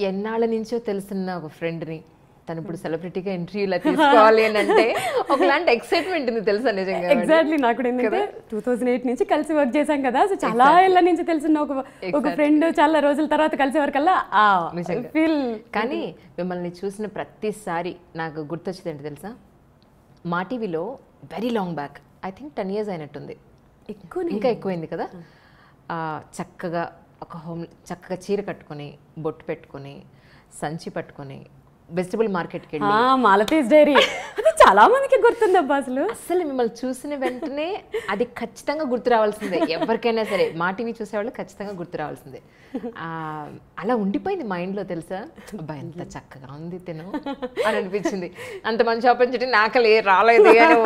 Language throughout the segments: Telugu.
ఎన్నాళ్ళ నుంచో తెలుసున్న ఒక ఫ్రెండ్ని తను ఇప్పుడు సెలబ్రిటీగా ఎంట్రీ ఇలా తీసుకోవాలి అని అంటే ఒకలాంటి ఎక్సైట్మెంట్ ఉంది తెలుసా నిజంగా. ఎగ్జాక్ట్లీ నాకు కూడా ఏంటంటే 2008 నుంచి కలిసి వర్క్ చేశాం కదా, సో చాలా ఏళ్ళ నుంచి తెలిసిన ఒక ఫ్రెండ్ చాలా రోజుల తర్వాత కలిసే వరకల్లా ఫీల్. కానీ మిమ్మల్ని చూసిన ప్రతిసారి నాకు గుర్తొచ్చేది ఏంటి తెలుసా, మా టీవీలో very long back I think 10 years అయినట్టుంది, ఇంకా ఎక్కువైంది కదా, చక్కగా చక్కగా చీర కట్టుకొని బొట్టు పెట్టుకొని సంచి పట్టుకొని వెజిటబుల్ మార్కెట్కి వెళ్ళి మాలతీస్ డైరీ అది చాలా మందికి గుర్తుంది అబ్బా. అసలు మిమ్మల్ని చూసిన వెంటనే అది ఖచ్చితంగా గుర్తు రావాల్సిందే, ఎవరికైనా సరే మా టీవీ చూసేవాళ్ళు ఖచ్చితంగా గుర్తు రావాల్సిందే. అలా ఉండిపోయింది మైండ్లో తెలుసా. అబ్బా ఎంత చక్కగా ఉంది తిను అని అనిపించింది. అంత మంచి ఆపర్చునిటీ నాకు రాలేదు అని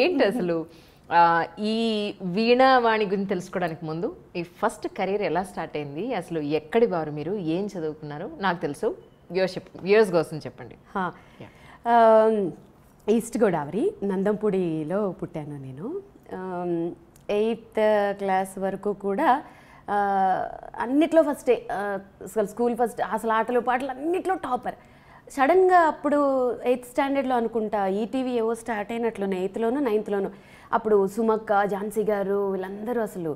ఏంటి అసలు ఈ వీణావాణి గురించి తెలుసుకోవడానికి ముందు ఈ ఫస్ట్ కెరీర్ ఎలా స్టార్ట్ అయింది, అసలు ఎక్కడి వారు మీరు, ఏం చదువుకున్నారు? నాకు తెలుసు, వ్యూవర్స్ కోసం చెప్పండి. ఈస్ట్ గోదావరి నందంపూడిలో పుట్టాను నేను. 8th class వరకు కూడా అన్నిట్లో ఫస్టే, అసలు స్కూల్ ఫస్ట్, అసలు ఆటలు పాటలు అన్నిట్లో టాపర్. సడన్గా అప్పుడు 8th standardలో అనుకుంటా ఈటీవీ ఏవో స్టార్ట్ అయినట్లునే, 8thలోనూ 9thలోనూ. అప్పుడు సుమక్క, ఝాన్సీ గారు వీళ్ళందరూ అసలు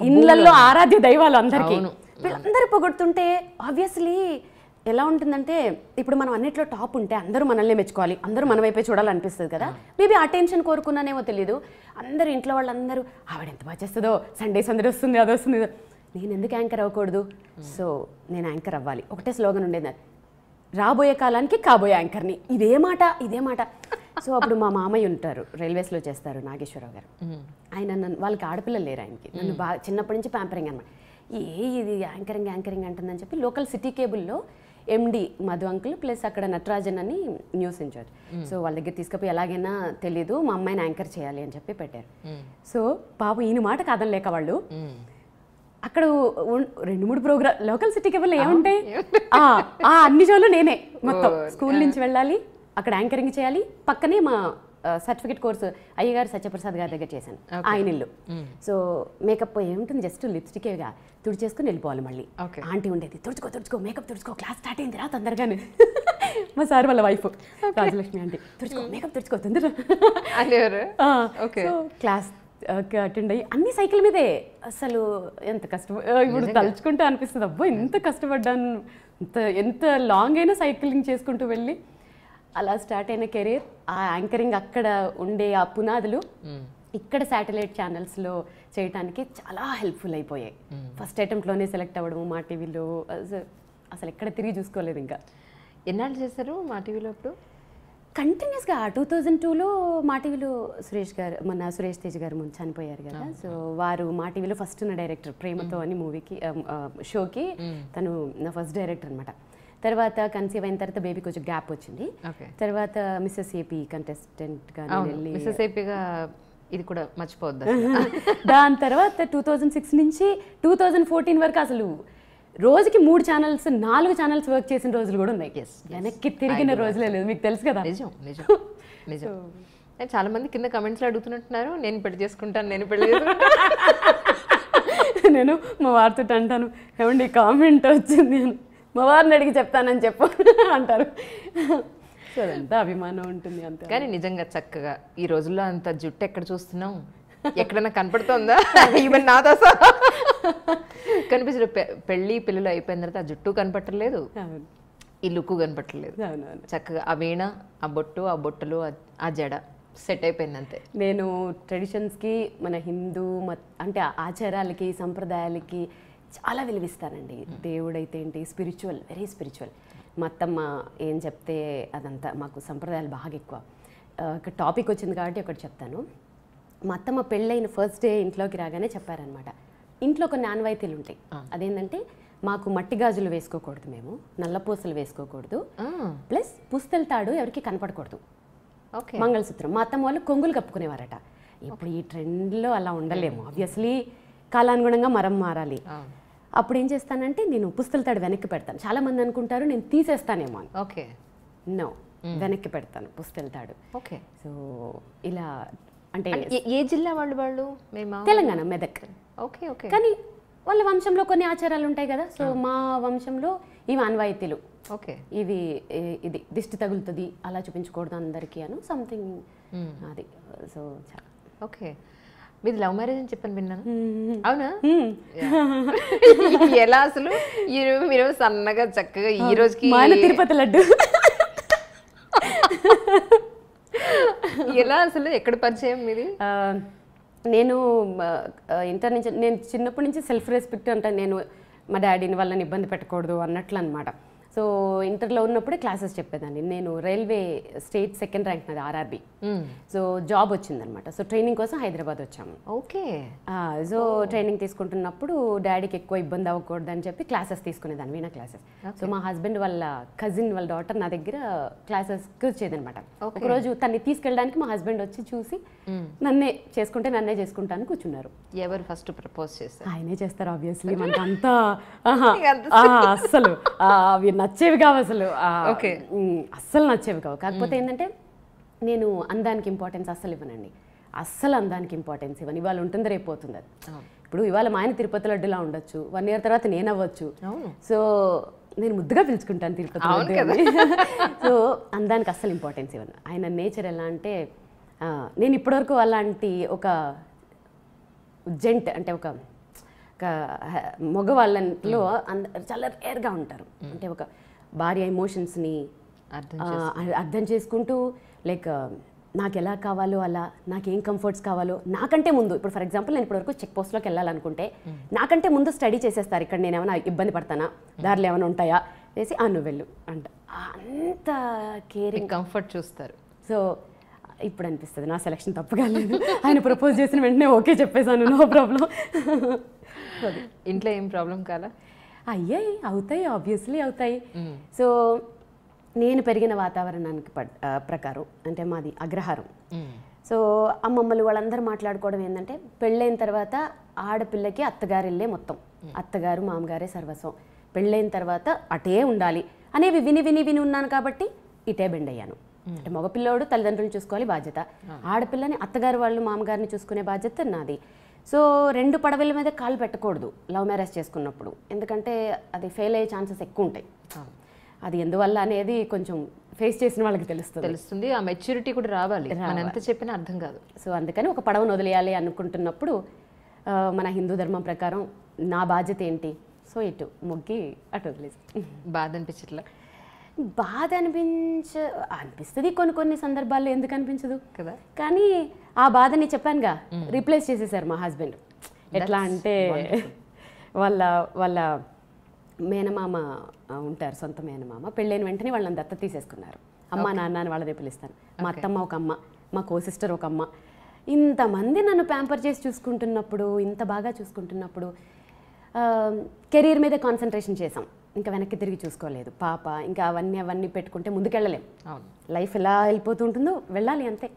ఇళ్ళల్లో ఆరాధ్య దైవాలు అందరికీ. వీళ్ళందరూ పొగొడుతుంటే ఆబ్వియస్లీ ఎలా ఉంటుందంటే, ఇప్పుడు మనం అన్నిట్లో టాప్ ఉంటే అందరూ మనల్ని మెచ్చుకోవాలి, అందరూ మన వైపే చూడాలనిపిస్తుంది కదా. మేబీ ఆ టెన్షన్ కోరుకున్నానేమో తెలియదు. అందరూ ఇంట్లో వాళ్ళందరూ ఆవిడ ఎంత బాగా చేస్తుందో, సండేస్ అందరూ వస్తుంది, అది వస్తుంది, నేను ఎందుకు యాంకర్ అవ్వకూడదు, సో నేను యాంకర్ అవ్వాలి. ఒకటే స్లోగన్ ఉండేది, రాబోయే కాలానికి కాబోయే యాంకర్ని. ఇదే మాట. సో అప్పుడు మా మామయ్య ఉంటారు, రైల్వేస్లో చేస్తారు, నాగేశ్వరరావు గారు. ఆయన నన్ను, వాళ్ళకి ఆడపిల్లలు లేరు ఆయనకి, నన్ను బాగా చిన్నప్పటి నుంచి ప్యాంపరింగ్ అనమాట. ఇది యాంకరింగ్ అంటుందని చెప్పి లోకల్ సిటీ కేబుల్లో ఎండి మధు అంకుల్ ప్లస్ అక్కడ నటరాజన్ అని న్యూస్ ఇన్ఛార్జ్, సో వాళ్ళ దగ్గర తీసుకుపోయి ఎలాగైనా తెలీదు మా అమ్మాయిని యాంకర్ చేయాలి అని చెప్పి పెట్టారు. సో పాపం ఈయన మాట కాదనిలేక వాళ్ళు అక్కడ 2-3 ప్రోగ్రామ్ లోకల్ సిటీ కేబుల్ ఏముంటాయి, అన్ని షోలు నేనే మొత్తం. స్కూల్ నుంచి వెళ్ళాలి, అక్కడ యాంకరింగ్ చేయాలి, పక్కనే మా సర్టిఫికేట్ కోర్సు అయ్యగారు సత్యప్రసాద్ గారి దగ్గర చేశాను, ఆయన ఇల్లు. సో మేకప్ ఏముంటుంది, జస్ట్ లిప్స్టికేగా తుడిచేసుకుని వెళ్ళిపోవాలి. మళ్ళీ ఆంటీ ఉండేది, తుడుచుకో మేకప్ తుడుచుకో, క్లాస్ స్టార్ట్ అయింది రా తొందరగానే. మా సార్ వాళ్ళ వైఫ్ రాజలక్ష్మి ఆంటీ, తుడుచుకో మేకప్ తుడుచుకో తొందర. క్లాస్ అటెండ్ అయ్యి అన్ని సైకిల్ మీదే. అసలు ఎంత ఇప్పుడు తలుచుకుంటే అనిపిస్తుంది, అబ్బో ఎంత కష్టపడ్డాను, ఎంత లాంగ్ అయినా సైక్లింగ్ చేసుకుంటూ వెళ్ళి అలా స్టార్ట్ అయిన కెరీర్. ఆ యాంకరింగ్ అక్కడ ఉండే ఆ పునాదులు ఇక్కడ శాటిలైట్ ఛానల్స్లో చేయడానికి చాలా హెల్ప్ఫుల్ అయిపోయాయి. ఫస్ట్ అటెంప్ట్లోనే సెలెక్ట్ అవ్వడం మా టీవీలో, అసలు ఎక్కడ తిరిగి చూసుకోలేదు. ఇంకా ఎన్నాళ్ళు చేశారు మా టీవీలో? అప్పుడు కంటిన్యూస్గా 2002లో మా టీవీలో సురేష్ తేజ్ గారు ముందు చనిపోయారు కదా, సో వారు మా టీవీలో ఫస్ట్ ఉన్న డైరెక్టర్, ప్రేమతో అని మూవీకి షోకి తను నా ఫస్ట్ డైరెక్టర్ అనమాట. తర్వాత కన్సీవ్ అయిన తర్వాత బేబీ కొంచెం గ్యాప్ వచ్చింది. తర్వాత మిస్సెస్ ఏపీ కంటెస్టెంట్గా వెళ్ళి, మిస్సెస్ ఏపీగా ఇది కూడా మర్చిపోవద్దు. దాని తర్వాత 2006 నుంచి 2014 వరకు అసలు రోజుకి 3 ఛానల్స్ 4 ఛానల్స్ వర్క్ చేసిన రోజులు కూడా ఉన్నాయి. వెనక్కి తిరిగిన రోజులే లేదు, మీకు తెలుసు కదా. నిజం. చాలా మంది కింద కమెంట్స్లో అడుగుతున్నట్టున్నారు, నేను పెళ్లి చేసుకుంటాను. నేను మా వారితో అంటాను, ఏమండి కామెంట్ వచ్చింది, మా వారిని అడిగి చెప్తానని చెప్పు అంటారు. సో అదంతా అభిమానం ఉంటుంది అంతే. కానీ నిజంగా చక్కగా ఈ రోజుల్లో అంత జుట్టు ఎక్కడ చూస్తున్నాం, ఎక్కడైనా కనపడుతుందా? ఈవెన్ నాతో కనిపించదు. పెళ్ళి పిల్లలు అయిపోయిన తర్వాత ఆ జుట్టు కనపట్టలేదు, ఈ లుక్ కనపట్టలేదు. చక్కగా ఆ వీణ, ఆ బొట్టు, ఆ బొట్టలు, ఆ జడ సెట్ అయిపోయింది అంతే. నేను ట్రెడిషన్స్కి, మన హిందూ అంటే ఆచారాలకి, సంప్రదాయాలకి చాలా విలువిస్తానండి. దేవుడైతే ఏంటి, స్పిరిచువల్, వెరీ స్పిరిచువల్. మా అత్తమ్మ ఏం చెప్తే అదంతా, మాకు సంప్రదాయాలు బాగా ఎక్కువ. ఒక టాపిక్ వచ్చింది కాబట్టి ఒకటి చెప్తాను. మా అత్తమ్మ పెళ్ళైన ఫస్ట్ డే ఇంట్లోకి రాగానే చెప్పారనమాట, ఇంట్లో కొన్ని ఆనవాయితీలు ఉంటాయి. అదేంటంటే మాకు మట్టి గాజులు వేసుకోకూడదు, మేము నల్లపూసలు వేసుకోకూడదు, ప్లస్ పుస్తల తాడు ఎవరికి కనపడకూడదు, మంగళసూత్రం. మా అత్తమ్మ వాళ్ళు కొంగులు కప్పుకునేవారట. ఇప్పుడు ఈ ట్రెండ్లో అలా ఉండలేము, ఆబ్వియస్లీ కాలానుగుణంగా మారాలి. అప్పుడు ఏం చేస్తానంటే నేను పుస్తల తాడు వెనక్కి పెడతాను. చాలా మంది అనుకుంటారు నేను తీసేస్తానేమో అని. ఓకే, నో, వెనక్కి పెడతాను పుస్తల తాడు. ఓకే. సో ఇలా అంటే ఏ జిల్లా వాళ్ళు? మేము తెలంగాణ, మెదక్. Okay okay. కానీ వాళ్ళ వంశంలో కొన్ని ఆచారాలు ఉంటాయి కదా. సో మా వంశంలో ఇవి ఆన్వాయితీలు. ఓకే, ఇది ఇది దిష్టి తగులుతుంది అలా చూపించకూడదు అందరికీ అను సంథింగ్ అది. సో ఓకే, మీది లవ్ మ్యారేజ్ అని చెప్పని విన్నాను, అవునా? ఎలా అసలు మీరు సన్నగా చక్కగా ఈ రోజుకి తిరుపతి లడ్డు ఎలా అసలు ఎక్కడ పరిచయం మీది? నేను ఇంటర్ నుంచి, నేను చిన్నప్పటి నుంచి సెల్ఫ్ రెస్పెక్ట్ అంటే నేను మా డాడీని వాళ్ళని ఇబ్బంది పెట్టకూడదు అన్నట్లు అనమాట. సో ఇంటర్లో ఉన్నప్పుడే క్లాసెస్ చెప్పేదాన్ని. నేను రైల్వే స్టేట్ సెకండ్ ర్యాంక్ నాది ఆర్ఆర్బి. సో జాబ్ వచ్చిందనమాట. సో ట్రైనింగ్ కోసం హైదరాబాద్ వచ్చాము. ఓకే. సో ట్రైనింగ్ తీసుకుంటున్నప్పుడు డాడీకి ఎక్కువ ఇబ్బంది అవ్వకూడదు అని చెప్పి క్లాసెస్ తీసుకునేదాన్ని, వీణా క్లాసెస్. సో మా హస్బెండ్ వాళ్ళ కజిన్ వాళ్ళ డాటర్ నా దగ్గర క్లాసెస్కి వచ్చేదనమాట. ఒకరోజు తన్ని తీసుకెళ్ళడానికి మా హస్బెండ్ వచ్చి చూసి నన్నే చేసుకుంటాను కూర్చున్నారు. ఎవరు ఫస్ట్ ప్రపోజ్ చేస్తారు? ఆయనే చేస్తారు ఆబ్వియస్లీ. మనకు అంతా అస్సలు అవి నచ్చేవి కావు అసలు, అస్సలు నచ్చేవి కావు. కాకపోతే ఏంటంటే నేను అందానికి ఇంపార్టెన్స్ అస్సలు ఇవ్వనండి, అస్సలు అందానికి ఇంపార్టెన్స్ ఇవ్వను. ఇవాళ ఉంటుంది రేపు పోతుంది అది. ఇప్పుడు ఇవాళ మా ఆయన తిరుపతి లడ్డులా ఉండొచ్చు, 1 year తర్వాత నేను అవ్వచ్చు. సో నేను ముద్దుగా పిలుచుకుంటాను తిరుపతి లడ్డు. సో అందానికి అస్సలు ఇంపార్టెన్స్ ఇవ్వను. ఆయన నేచర్ ఎలా అంటే, నేను ఇప్పటివరకు అలాంటి ఒక జెంట్ అంటే ఒక మగవాళ్ళలో చాలా రేర్గా ఉంటారు. అంటే ఒక భార్య ఎమోషన్స్ని అర్థం చేసుకుంటూ, లైక్ నాకు ఎలా కావాలో అలా, నాకేం కంఫర్ట్స్ కావాలో నాకంటే ముందు. ఇప్పుడు ఫర్ ఎగ్జాంపుల్ నేను ఇప్పటివరకు చెక్ పోస్ట్లోకి వెళ్ళాలనుకుంటే నాకంటే ముందు స్టడీ చేసేస్తారు. ఇక్కడ నేను ఏమైనా ఇబ్బంది పడతానా, దారిలో ఏమైనా ఉంటాయా చేసి నువ్వు వెళ్ళు అంట. అంత కేరింగ్, కంఫర్ట్ చూస్తారు. సో ఇప్పుడు అనిపిస్తుంది నా సెలక్షన్ తప్పుగా లేదు. ఆయన ప్రపోజ్ చేసిన వెంటనే ఓకే చెప్పేశాను, నో ప్రాబ్లం. ఇంట్లో ఏం ప్రాబ్లం కాదా? అయ్యాయి, అవుతాయి, ఆబ్వియస్లీ అవుతాయి. సో నేను పెరిగిన వాతావరణానికి ప్రకారం అంటే మాది అగ్రహారం. సో అమ్మమ్మలు వాళ్ళందరూ మాట్లాడుకోవడం ఏంటంటే, పెళ్ళైన తర్వాత ఆడపిల్లకి అత్తగారిల్లే మొత్తం, అత్తగారు మామగారే సర్వస్వం, పెళ్ళైన తర్వాత అటే ఉండాలి అనేవి విని విని విని ఉన్నాను కాబట్టి ఇటే బెండ్ అయ్యాను. అంటే మగపిల్లోడు తల్లిదండ్రులు చూసుకోవాలి బాధ్యత, ఆడపిల్లని అత్తగారు వాళ్ళు మామగారిని చూసుకునే బాధ్యత నాది. సో 2 పడవల మీద కాలు పెట్టకూడదు లవ్ మ్యారేజ్ చేసుకున్నప్పుడు, ఎందుకంటే అది ఫెయిల్ అయ్యే ఛాన్సెస్ ఎక్కువ ఉంటాయి. అది ఎందువల్ల అనేది కొంచెం ఫేస్ చేసిన వాళ్ళకి తెలుస్తుంది. ఆ మెచ్యూరిటీ కూడా రావాలి, మనం ఎంత చెప్పినా అర్థం కాదు. సో అందుకని ఒక పడవను వదిలేయాలి అనుకుంటున్నప్పుడు మన హిందూ ధర్మం ప్రకారం నా బాధ్యత ఏంటి, సో ఇటు మొగ్గి అటు వదిలేసి. బాధ అనిపించట్లా? బాధ అనిపిస్తుంది కొన్ని సందర్భాల్లో, ఎందుకు అనిపించదు కదా. కానీ ఆ బాధని చెప్పానుగా రీప్లేస్ చేసేసారు మా హస్బెండ్. ఎట్లా అంటే వాళ్ళ మేనమామ ఉంటారు, సొంత మేనమామ, పెళ్ళైన వెంటనే వాళ్ళని దత్త తీసేసుకున్నారు. అమ్మ నాన్న అని వాళ్ళనే పిలుస్తాను. మా అత్తమ్మ ఒక అమ్మ, మా కో సిస్టర్ ఒక అమ్మ. ఇంతమంది నన్ను ప్యాంపర్ చేసి చూసుకుంటున్నప్పుడు, ఇంత బాగా చూసుకుంటున్నప్పుడు కెరీర్ మీద కాన్సన్ట్రేషన్ చేసాం. ఇంకా వెనక్కి తిరిగి చూసుకోలేదు. పాప ఇంకా అవన్నీ పెట్టుకుంటే ముందుకెళ్ళలేం. లైఫ్ ఎలా వెళ్ళిపోతుంటుందో వెళ్ళాలి అంతే.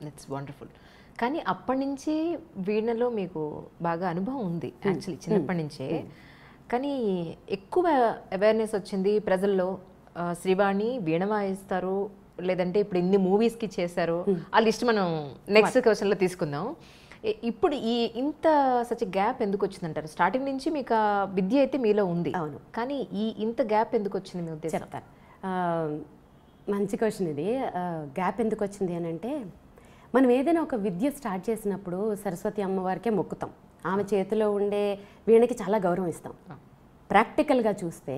It's wonderful. కానీ అప్పటి నుంచి వీణలో మీకు బాగా అనుభవం ఉంది యాక్చువల్లీ, చిన్నప్పటి నుంచే. కానీ ఎక్కువ అవేర్నెస్ వచ్చింది ప్రజల్లో, శ్రీవాణి వీణ వాయిస్తారు, లేదంటే ఇప్పుడు ఇన్ని మూవీస్కి చేశారు, ఆ లిస్ట్ మనం నెక్స్ట్ క్వశ్చన్లో తీసుకుందాం. ఇప్పుడు ఇంత సచ్ గ్యాప్ ఎందుకు వచ్చిందంటారు? స్టార్టింగ్ నుంచి మీకు ఆ విద్య అయితే మీలో ఉంది, అవును, కానీ ఇంత గ్యాప్ ఎందుకు వచ్చింది మీ ఉద్దేశం? చెప్తాను. మంచి క్వశ్చన్ ఇది. గ్యాప్ ఎందుకు వచ్చింది అని అంటే, మనం ఏదైనా ఒక విద్య స్టార్ట్ చేసినప్పుడు సరస్వతి అమ్మవారికే మొక్కుతాం, ఆమె చేతిలో ఉండే వీణకి చాలా గౌరవం ఇస్తాం. ప్రాక్టికల్గా చూస్తే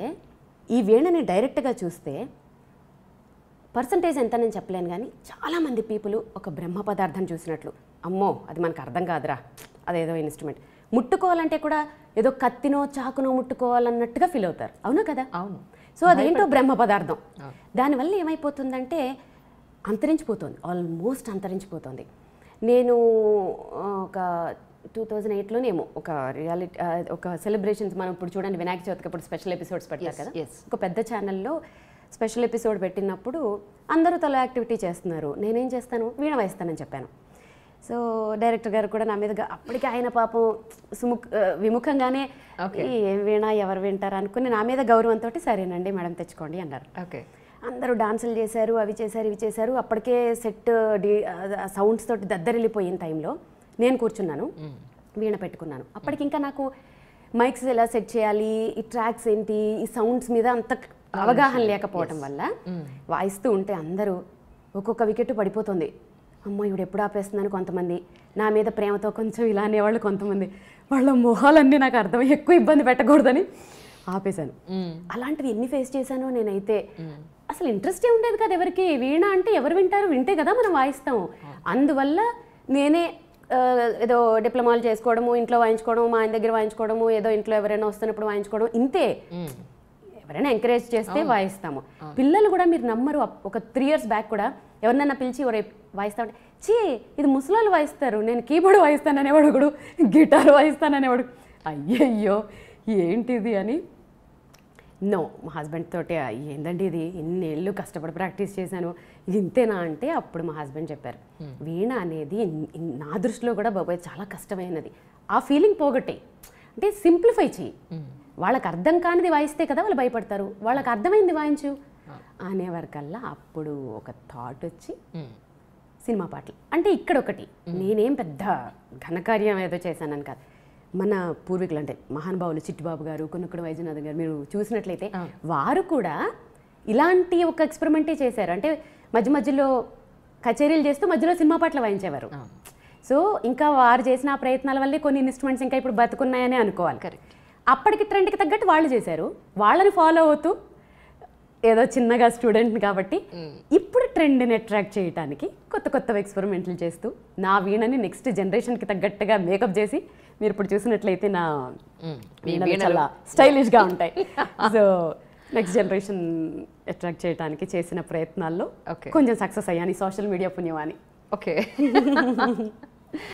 ఈ వీణని డైరెక్ట్గా చూస్తే పర్సంటేజ్ ఎంత నేను చెప్పలేను, కానీ చాలామంది పీపుల్ ఒక బ్రహ్మ పదార్థం చూసినట్లు, అమ్మో అది మనకు అర్థం కాదురా, అదేదో ఇన్స్ట్రుమెంట్, ముట్టుకోవాలంటే కూడా ఏదో కత్తినో చాకునో ముట్టుకోవాలన్నట్టుగా ఫీల్ అవుతారు. అవునా కదా? అవును. సో అదేంటో బ్రహ్మ పదార్థం. దానివల్ల ఏమైపోతుందంటే అంతరించిపోతుంది, ఆల్మోస్ట్ అంతరించిపోతుంది. నేను ఒక 2008లోనేమో ఒక సెలబ్రేషన్స్, మనం ఇప్పుడు చూడండి వినాయక చవితికి అప్పుడు స్పెషల్ ఎపిసోడ్స్ పెడతారు కదా, ఒక పెద్ద ఛానల్లో స్పెషల్ ఎపిసోడ్ పెట్టినప్పుడు అందరూ తల యాక్టివిటీ చేస్తున్నారు, నేనేం చేస్తాను, వీణ వాయిస్తానని చెప్పాను. సో డైరెక్టర్ గారు కూడా నా మీద అప్పటికి ఆయన పాపం విముఖంగానే ఏం వీణ ఎవరు వింటారు అనుకుని నా మీద గౌరవంతో సరేనండి మేడం తెచ్చుకోండి అన్నారు. ఓకే, అందరూ డాన్సులు చేశారు, అవి చేశారు ఇవి చేశారు. అప్పటికే సెట్ సౌండ్స్ తోటి దద్దరిల్లిపోయిన టైంలో నేను కూర్చున్నాను. వీణ పెట్టుకున్నాను. అప్పటికి ఇంకా నాకు మైక్స్ ఎలా సెట్ చేయాలి, ఈ ట్రాక్స్ ఏంటి, ఈ సౌండ్స్ మీద అంత అవగాహన లేకపోవటం వల్ల వాయిస్తూ ఉంటే అందరూ ఒక్కొక్క వికెట్ పడిపోతుంది. అమ్మో ఇవిడు ఎప్పుడు ఆపేస్తుందని కొంతమంది, నా మీద ప్రేమతో కొంచెం ఇలా అనేవాళ్ళు కొంతమంది, వాళ్ళ మొహాలన్నీ నాకు అర్థమై ఎక్కువ ఇబ్బంది పెట్టకూడదని ఆపేశాను. అలాంటివి ఎన్ని ఫేస్ చేశానో నేనైతే. అసలు ఇంట్రెస్టే ఉండేది కదా ఎవరికి. వీణ అంటే ఎవరు వింటారు, వింటే కదా మనం వాయిస్తాము. అందువల్ల నేనే ఏదో డిప్లొమాలు చేసుకోవడము, ఇంట్లో వాయించుకోవడము, మా ఆయన దగ్గర వాయించుకోవడము, ఏదో ఇంట్లో ఎవరైనా వస్తున్నప్పుడు వాయించుకోవడం, ఇంతే. ఎవరైనా ఎంకరేజ్ చేస్తే వాయిస్తాము. పిల్లలు కూడా మీరు నమ్మరు, ఒక 3 years బ్యాక్ కూడా ఎవరినైనా పిలిచి వాయిస్తా ఉంటే, చీ ఇది ముసలాలు వాయిస్తారు, నేను కీబోర్డ్ వాయిస్తాననేవాడు ఒకడు, గిటార్ వాయిస్తాననేవాడు. అయ్యయ్యో ఏంటిది అని. నో, మా హస్బెండ్ తోటి ఏందండి ఇది, ఎన్నేళ్ళు కష్టపడి ప్రాక్టీస్ చేశాను, ఇది ఇంతేనా అంటే అప్పుడు మా హస్బెండ్ చెప్పారు, వీణ అనేది నా దృష్టిలో కూడా బాబాయ్ చాలా కష్టమైనది. ఆ ఫీలింగ్ పోగొట్టే, అంటే సింప్లిఫై చెయ్యి. వాళ్ళకి అర్థం కానిది వాయిస్తే కదా వాళ్ళు భయపడతారు, వాళ్ళకి అర్థమైంది వాయించు అనేవరకల్లా అప్పుడు ఒక థాట్ వచ్చి సినిమా పాటలు. అంటే ఇక్కడ ఒకటి, నేనేం పెద్ద ఘనకార్యం ఏదో చేశానని కాదు, మన పూర్వీకులు అంటే మహానుభావులు చిట్టిబాబు గారు, కొనుక్కుడు వైద్యనాథన్ గారు మీరు చూసినట్లయితే వారు కూడా ఇలాంటి ఒక ఎక్స్పెరిమెంటే చేశారు. అంటే మధ్య మధ్యలో కచేరీలు చేస్తూ మధ్యలో సినిమా పాటలు వాయించేవారు. సో ఇంకా వారు చేసిన ప్రయత్నాల వల్లే కొన్ని ఇన్స్ట్రుమెంట్స్ ఇంకా ఇప్పుడు బతుకున్నాయని అనుకోవాలి. అప్పటికి ట్రెండ్కి తగ్గట్టు వాళ్ళు చేశారు, వాళ్ళని ఫాలో అవుతూ ఏదో చిన్నగా స్టూడెంట్ కాబట్టి ఇప్పుడు ట్రెండ్ని అట్రాక్ట్ చేయడానికి కొత్త కొత్త ఎక్స్పెరిమెంట్లు చేస్తూ నా వీణని నెక్స్ట్ జనరేషన్కి తగ్గట్టుగా మేకప్ చేసి మీరు ఇప్పుడు చూసినట్లయితే నా వీణలు చాలా స్టైలిష్గా ఉంటాయి. సో నెక్స్ట్ జనరేషన్ అట్రాక్ట్ చేయడానికి చేసిన ప్రయత్నాల్లో కొంచెం సక్సెస్ అయ్యాను, సోషల్ మీడియా పుణ్యమాని. ఓకే.